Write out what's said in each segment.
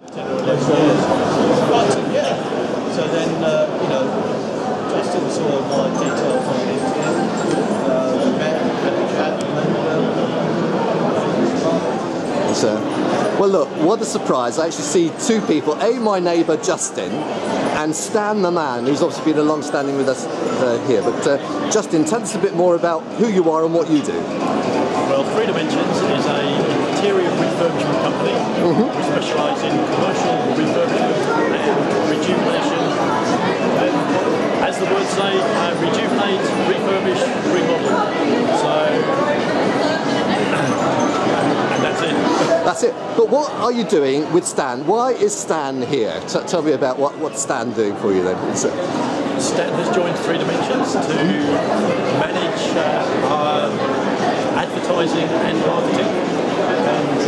But yeah, so then you know, Justin saw my details on LinkedIn. We met, had a chat, well, look, what a surprise. I actually see two people. My neighbour Justin, and Stan the man, who's obviously been long-standing with us here. But Justin, tell us a bit more about who you are and what you do. Well, Three Dimensions is an interior refurbishment company. We specialise in commercial refurbishment and rejuvenation. As the words say, rejuvenate, refurbish, remodel. So, and that's it. That's it. But what are you doing with Stan? Why is Stan here? Tell me about what's Stan doing for you then. Stan has joined Three Dimensions to manage our advertising and marketing. And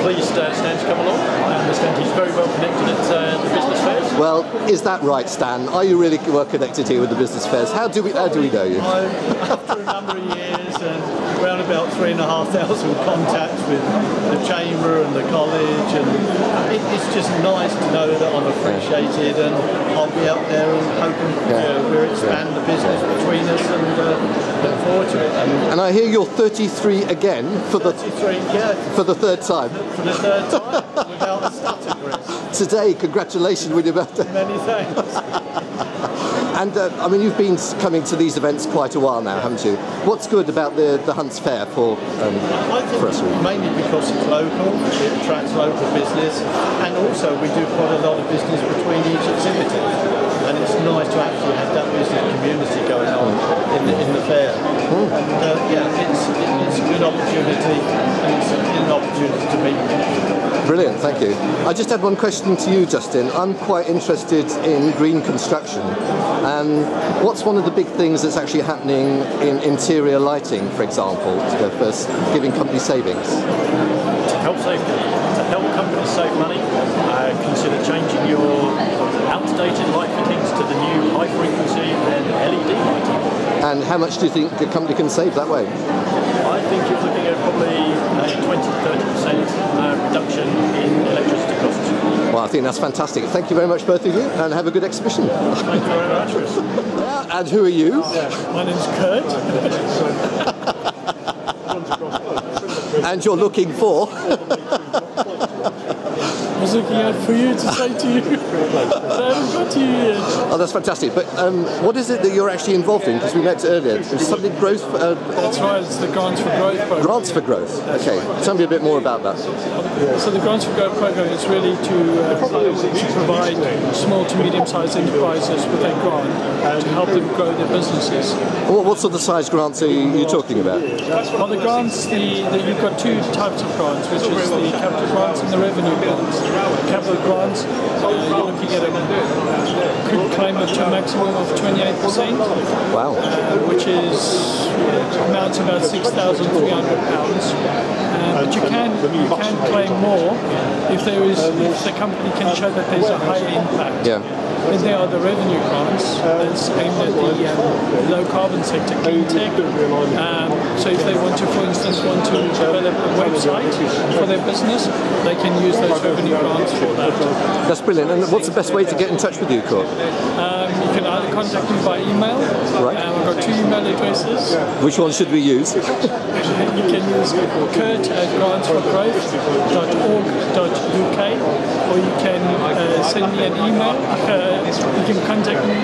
please, Stan, to come along. I understand he's very well connected at the business fairs. Well, is that right, Stan? Are you really well connected here with the business fairs? How do we know you? After a number of years and around about 3,500 contacts with the chamber and the college, and it's just nice to know that I'm appreciated, and I'll be out there and hoping we'll expand the business between us, and look forward to it. And I hear you're 33 again for the 33, yeah, for the third time. For the third time without a stutter, Chris. Today, congratulations with your birthday. Many thanks. And I mean, you've been coming to these events quite a while now, haven't you? What's good about the Hunts Fair for us? Mainly because it's local, it attracts local business, and also we do quite a lot of business between each exhibitor, and it's nice to actually have that business community going on in the fair. And yeah, it's a good opportunity, and it's an opportunity to meet people. Brilliant, thank you. I just had one question to you, Justin. I'm quite interested in green construction. And what's one of the big things that's actually happening in interior lighting, for example, for giving companies savings? To help companies save money, consider changing your outdated light fittings to the new high frequency and LED lighting. And how much do you think a company can save that way? I think you're looking at probably a 20–30% reduction in electricity costs. Well, I think that's fantastic. Thank you very much, both of you, and have a good exhibition. Thank you very much, Chris. And who are you? My name's Kurt. And you're looking for? I was looking out for you to say to you, but I haven't got to you yet. Oh, that's fantastic. But what is it that you're actually involved in? Because we met earlier. It's something growth. That's right. It's the Grants for Growth program. Grants for Growth. Okay. Tell me a bit more about that. So the Grants for Growth program is really to provide small to medium-sized enterprises with a grant to help them grow their businesses. What sort of size grants are you talking about? Well, the grants, you've got two types of grants, which is the capital grants and the revenue grants. Capital grants, you're looking at could claim up to a maximum of 28%. Wow. Which amounts to about £6,300. But you can claim more if the company can show that there's a higher impact. Yeah. Then there are the revenue grants that's aimed at the low carbon sector, clean tech. So if they want to, for instance, develop a website for their business, they can use those revenue grants for that. That's brilliant. And what's the best way to get in touch with you, Kurt? You can either contact me by email. Right. I've got two email addresses. Which one should we use? You can use kurt@grantsforgrowth.org.uk, or you can send me an email. You can contact me on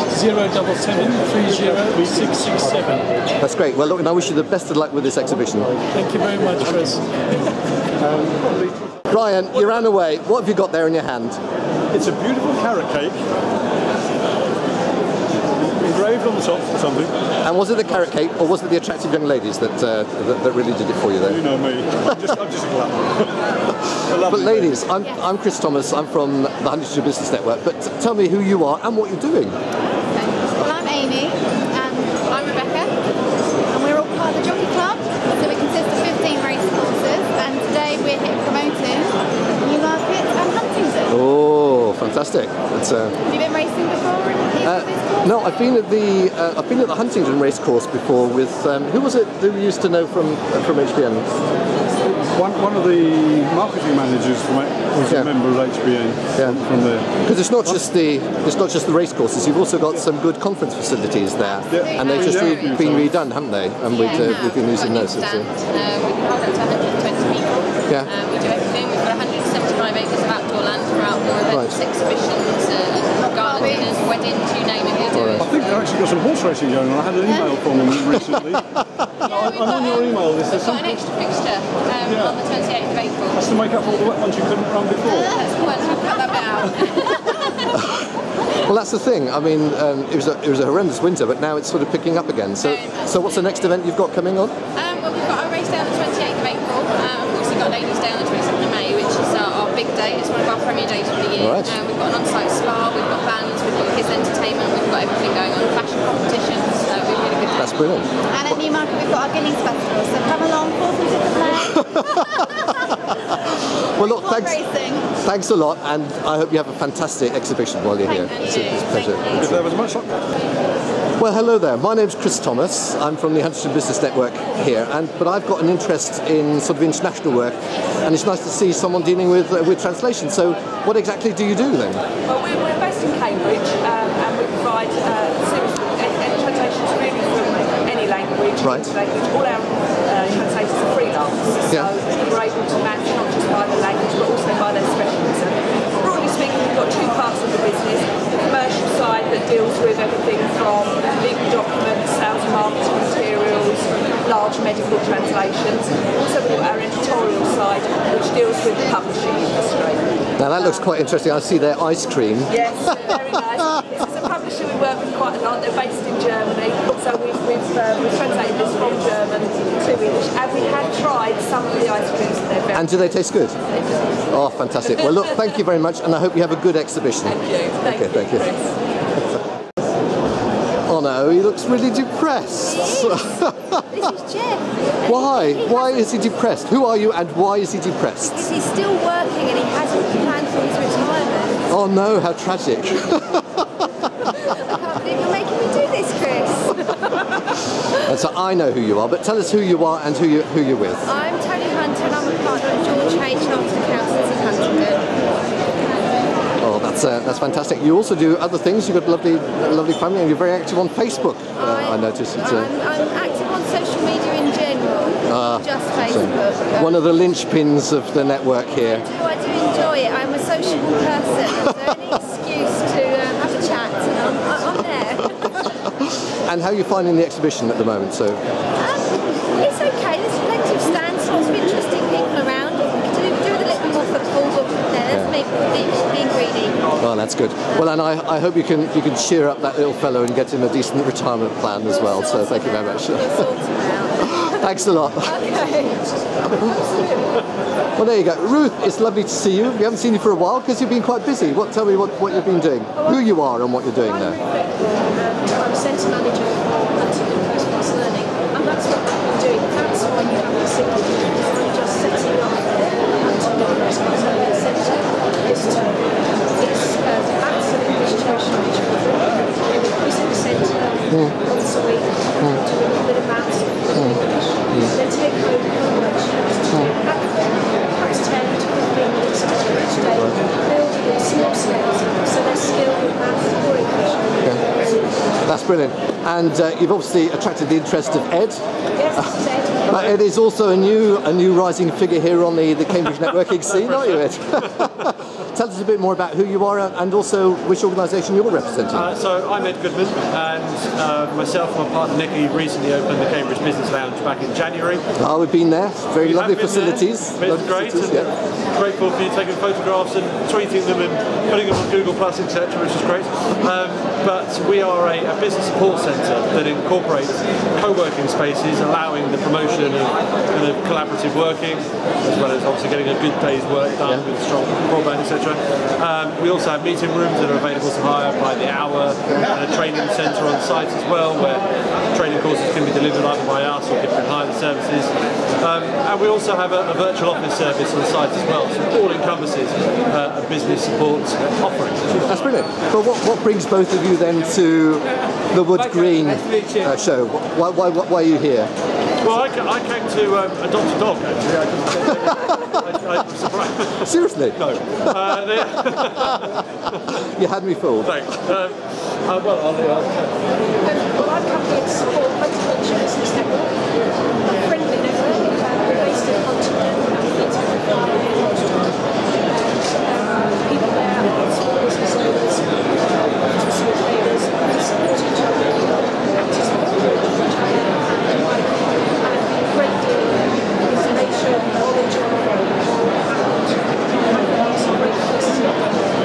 077 30667. That's great. Well, look, and I wish you the best of luck with this exhibition. Thank you very much, Chris. Brian, you ran away. What have you got there in your hand? It's a beautiful carrot cake, engraved on the top or something. And was it the carrot cake, or was it the attractive young ladies that really did it for you there? You know me. I'm just a glamour. But ladies, I'm Chris Thomas. I'm from the Huntingdonshire Business Network. But tell me who you are and what you're doing. Well, I'm Amy, and I'm Rebecca, and we're all part of the Jockey Club. So we consist of 15 race courses, and today we're here promoting Newmarket and Huntingdon. Oh, fantastic! Have you been racing before? No, I've been at the Huntingdon race course before with who was it who we used to know from HBN? one of the marketing managers was a member of HBN from there. Because it's not just the race courses. You've also got some good conference facilities there, and they've just been redone, haven't they? And we've been using those. We can hold up to 120 people. Yeah. We do everything. We've got 175 acres of outdoor land for outdoor events, exhibitions, garden dinners, weddings, you name it, we do it. I think they've actually got some horse racing going on. I had an email from them recently. I'm on your email list. We've got an extra fixture on the 28th of April. That's to make up for all the wet ones you couldn't run before. That's the one. I've got that bit out. Well, that's the thing. I mean, it was a horrendous winter, but now it's sort of picking up again. So what's the next event you've got coming on? Well, we've got our race day on the 28th of April. We've also got Ladies' Day on the 22nd of May, which is our big day. It's one of our premier days of the year. Right. We've got an on-site spa, we've got bands, we've got kids entertainment, we've got everything going on, fashion competitions. We're really good. That's brilliant. And at Newmarket we've got our Guineas Festival, so come along, 4th and 5th of May. Well, look, thanks a lot, and I hope you have a fantastic exhibition while you're here. It's a pleasure. If there was much luck. Well, hello there. My name's Chris Thomas. I'm from the Huntingdon Business Network here, but I've got an interest in sort of international work, and it's nice to see someone dealing with translation. So, what exactly do you do then? Well, we're based in Cambridge, and we provide translations really from any language into language. All our translators are freelance, so we're able to match not just by the language, but also by their specialism. Broadly speaking, we've got two parts of the business. The commercial side that deals with everything from legal documents, sales and marketing materials, large medical translations. Also, we've got our editorial side, which deals with the publishing industry. Now that looks quite interesting. I see their ice cream. Yes, very nice. This is a publisher we work with quite a lot. They're based in Germany, so we've translated this from German to English, and we have tried some of the ice creams that they're very. And do they taste good? They do. Oh, fantastic. Well, look, thank you very much, and I hope you have a good exhibition. Thank you. Thank you. Oh no, he looks really depressed. This is Jeff. Why? Why is he depressed? Who are you and why is he depressed? Because he's still working and he hasn't planned for his retirement. Oh no, how tragic. I can't believe you're making me do this, Chris. And so I know who you are, but tell us who you are and who you're with. I'm Tony Hunter and I'm a partner of George H. Chartered Accountants in Huntingdon. Oh, that's fantastic. You also do other things. You've got a lovely family, and you're very active on Facebook. I noticed. I'm active on social media in general, just Facebook. One of the linchpins of the network here. I do enjoy it. I'm a sociable person, so any excuse to have a chat, and I'm there. And how are you finding the exhibition at the moment? So it's okay. There's plenty of stands, lots of interesting people around. We could do with a little bit more football, but that's me being greedy. Well, that's good. Well, and I hope you can cheer up that little fellow and get him a decent retirement plan as well. So thank you very much. Thanks a lot. Okay. Well, there you go. Ruth, it's lovely to see you. We haven't seen you for a while because you've been quite busy. Tell me what you've been doing, who you are and what you're doing there. I'm Centre Manager for Huntingdon First Class Learning, and that's what I'm doing. That's why you have the signal. I'm just setting up Huntingdon First Class Learning Centre this term. It's that's an English tuition for children. We visit the centre once a week, do a little bit of maths, English, then take home homework sheets to do perhaps 10 to 15 minutes each day, building in small scales so they're skilled with maths or English. That's brilliant. And you've obviously attracted the interest of Ed. Yes, this is Ed. But Ed is also a new rising figure here on the Cambridge networking scene, aren't you, Ed? Tell us a bit more about who you are and also which organisation you're representing. So I'm Ed Goodman, and myself and my partner Nicky recently opened the Cambridge Business Lounge back in January. Oh, we've been there. Very lovely facilities. It's great. Grateful for you taking photographs and tweeting them and putting them on Google Plus, etc., which is great. But we are a business support centre that incorporates co-working spaces, allowing the promotion of kind of collaborative working, as well as obviously getting a good day's work done with strong broadband, etc. We also have meeting rooms that are available to hire by the hour, and a training centre on site as well, where training courses can be delivered either by us or people can hire the services. And we also have a virtual office service on site as well, so it all encompasses a business support offering. That's brilliant. But what brings both of you then to the Wood Green show? Why are you here? Well, I came to adopt a dog, actually. I'm surprised. Seriously? No. You had me fooled. Thanks. Well, I've come here to support Huntingdonshire Business Network, a friendly network based in Huntingdon and meets every Friday at lunchtime. People there are small business owners, artisan traders, and support each other in practice what each other and great deal of information, knowledge on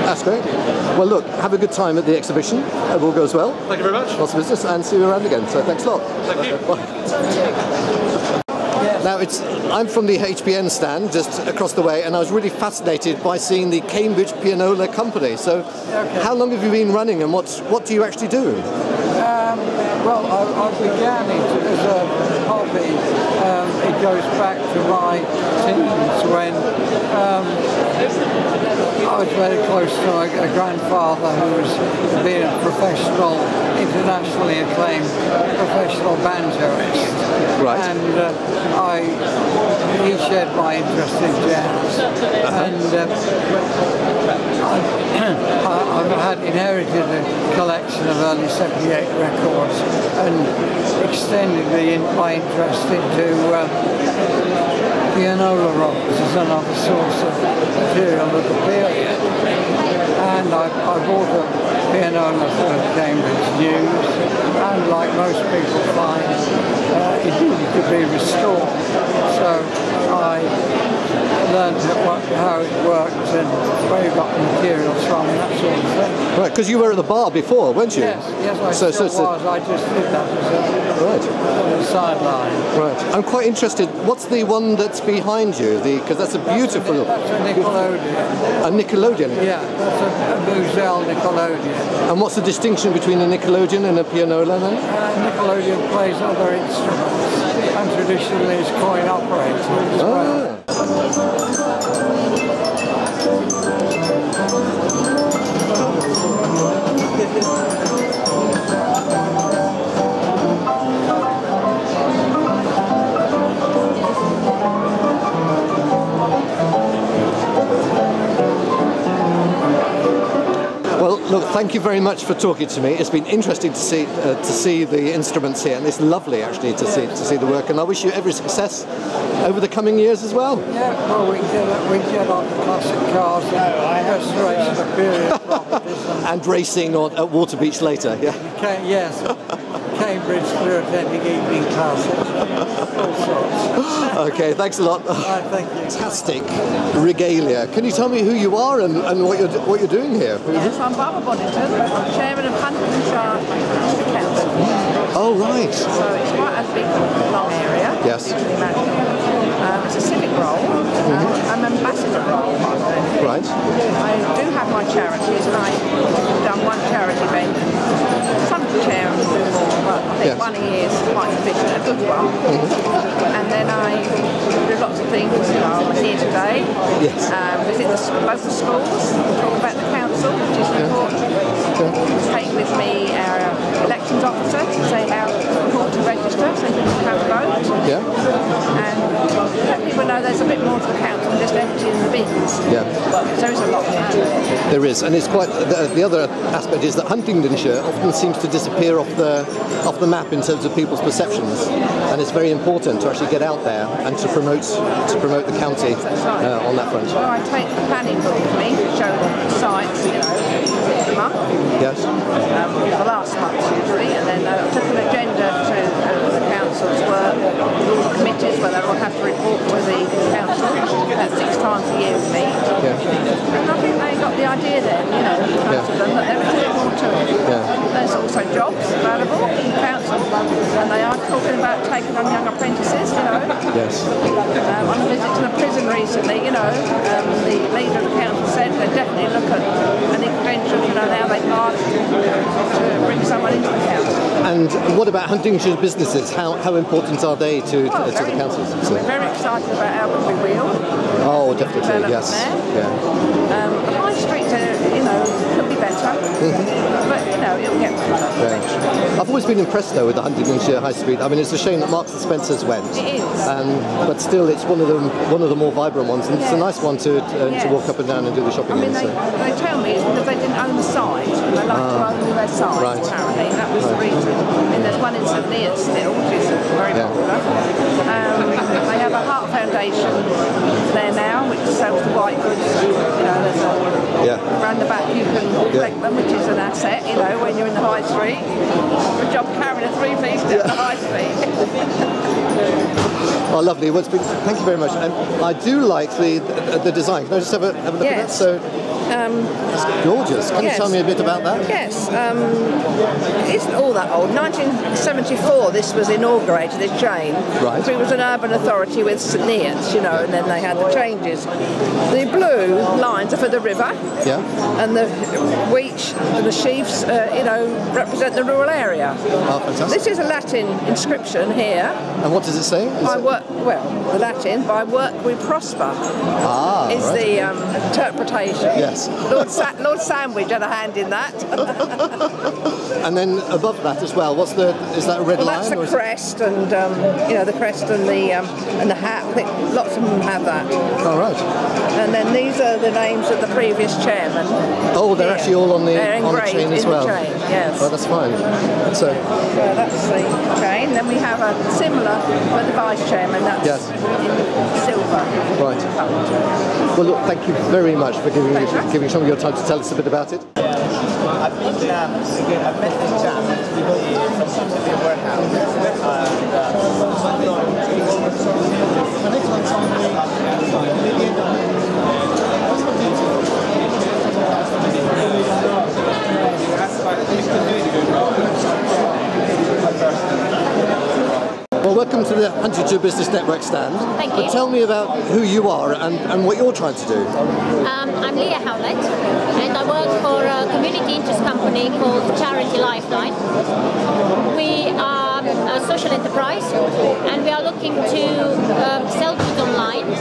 That's great. Well, look, have a good time at the exhibition. It all goes well. Thank you very much. Lots of business, and see you around again. So thanks a lot. Thank you. Bye. Now, I'm from the HBN stand just across the way, and I was really fascinated by seeing the Cambridge Pianola company. So, how long have you been running, and what do you actually do? Well, I began it as a hobby. It goes back to my teens when I was very close to a grandfather who was being a professional, internationally acclaimed professional banjoist. Right. And he shared my interest in jazz. And I've inherited a collection of early 78 records and extended my interest into pianola rolls as another source of material of the period. And I bought a pianola for Cambridge News, and like most people find, it needed to be restored. So I learned how it worked and where you got the materials from and that sort of thing. Right, because you were at the bar before, weren't you? Yes, I still was. I just did that as a sideline. Right. I'm quite interested. What's the one that's behind you? Because that's a beautiful... That's a Nickelodeon. A Nickelodeon? Yeah, that's a Moselle Nickelodeon. And what's the distinction between a Nickelodeon and a pianola then? Nickelodeon plays other instruments and traditionally is coin operated as well. Well, look, thank you very much for talking to me. It's been interesting to see the instruments here, and it's lovely actually to see the work. And I wish you every success over the coming years as well. Yeah, well, we get on the classic cars and restoration of period properties and racing at Water Beach later. Yeah. Yes. Cambridge through attending evening classes. All sorts. Okay, thanks a lot. Thank you. Fantastic regalia. Can you tell me who you are and what you're doing here? Yes, I'm Barbara Boddington. I'm chairman of Huntingdonshire Council. Oh, right. So it's quite a big, long area. Yes. It's a civic role. I'm an ambassador role. Right. I do have my charities, and I've done one charity event. Some charities before, but I think one a year is quite sufficient, a good one. And then I do lots of things. I'm here today. Yes. Visit the local schools, talk about the council, which is important. Take with me our elections officer to say how important to register so people can have a vote. Yeah. And let people know there's a bit more to the council than just emptying the bins. Yeah. There is a lot to it. There is, and it's quite. The other aspect is that Huntingdonshire often seems to disappear off the map in terms of people's perceptions, and it's very important to actually get out there and to promote the county on that front. Well, I take the planning book with me to show the sites, every month. Yes. The last month usually, and then I took an agenda to the council's work, all the committees where they'll have to report to the council about 6 times a year we meet. Yeah. And I think they got the idea then, most of them, that there is a bit more to it. Yeah. There's also jobs available in the council, and they are talking about taking on young apprentices, Yes. On a visit to the prison recently, the leader of the council said they definitely look at an extension, now they can't to bring someone into the council. And what about Huntingdonshire businesses? How important are they to the council? We're very excited about Albury Wheel. Oh, definitely, yes. The high street, could be better. But, you know, it'll get better. Yeah. I've always been impressed though with the Huntingdonshire High Street. I mean, it's a shame that Marks and Spencer's went. It is. But still, it's one of the more vibrant ones, and it's a nice one to walk up and down and do the shopping I mean, in. they tell me it's because they didn't own the site. They like to own their site, right. apparently. That was the reason. And there's one in St Neots still, which is very popular. They have a Heart Foundation there now, which sells the white goods. You know, there's around the back you can collect them, which is an asset, you know, when you're in the high street. Good job carrying a three-piece down the high street. Oh, lovely. Well, thank you very much. And I do like the design. Can I just have a look at that? So, it's gorgeous. Can you tell me a bit about that? Yes. It isn't all that old. 1974, this was inaugurated, this chain. Right. So it was an urban authority with St Neots, you know, and then they had the changes. The blue lines are for the river. Yeah. And the wheat and the sheaves, you know, represent the rural area. Oh, fantastic. This is a Latin inscription here. And what does it say? The Latin, by work we prosper, is the interpretation. Yes. Lord Sandwich had a hand in that. And then above that as well, is that a red line? That's the crest, and you know, the crest and the hat. I think lots of them have that. All right. And then these are the names of the previous chairman. Oh, they're actually all on the chain as well. Chain, yes. Oh, that's fine. So that's the chain. Then we have a similar for the vice chairman. That's in silver. Right. Well, look, thank you very much for giving some of your time to tell us a bit about it. I've met the chap from the warehouse. Well, welcome to the Huntingdonshire Business Network stand. Thank you. But tell me about who you are and what you're trying to do. I'm Leah Howlett, and I work for a community interest company called Charity Lifeline. We are a social enterprise, and we are looking to sell goods online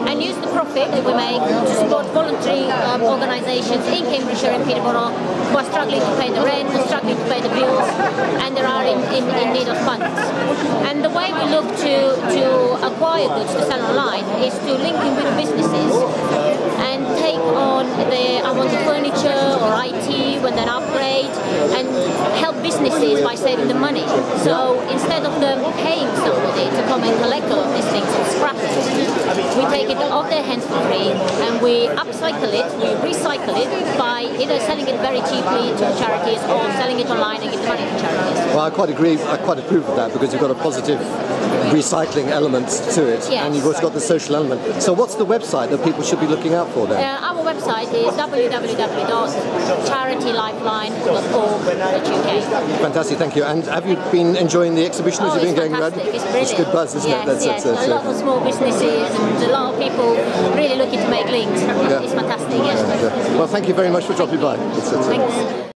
and use the profit that we make to support voluntary organisations in Cambridgeshire and Peterborough who are struggling to pay the rent, struggling to pay the bills, and they are in need of funds. And the way we look to acquire goods to sell online is to link in with businesses and take on the unwanted furniture or IT when they upgrade, and help businesses by saving them money. So instead of them paying somebody to come and collect all of these things and scrap it, we take it off their hands for free and we upcycle it, we recycle it by either selling it very cheaply to charities or selling it online and giving money to charities. Well, I quite agree. I quite approve of that because you've got a positive recycling element to it, and you've also got the social element. So what's the website that people should be looking out for then? Our website is www.charitylifeline.org.uk. Fantastic, thank you. And have you been enjoying the exhibition as you've been going around? It's good buzz, isn't it? That's a lot of small businesses and a lot of people really looking to make links. It's fantastic, yes. Well, thank you very much for dropping by. Thanks.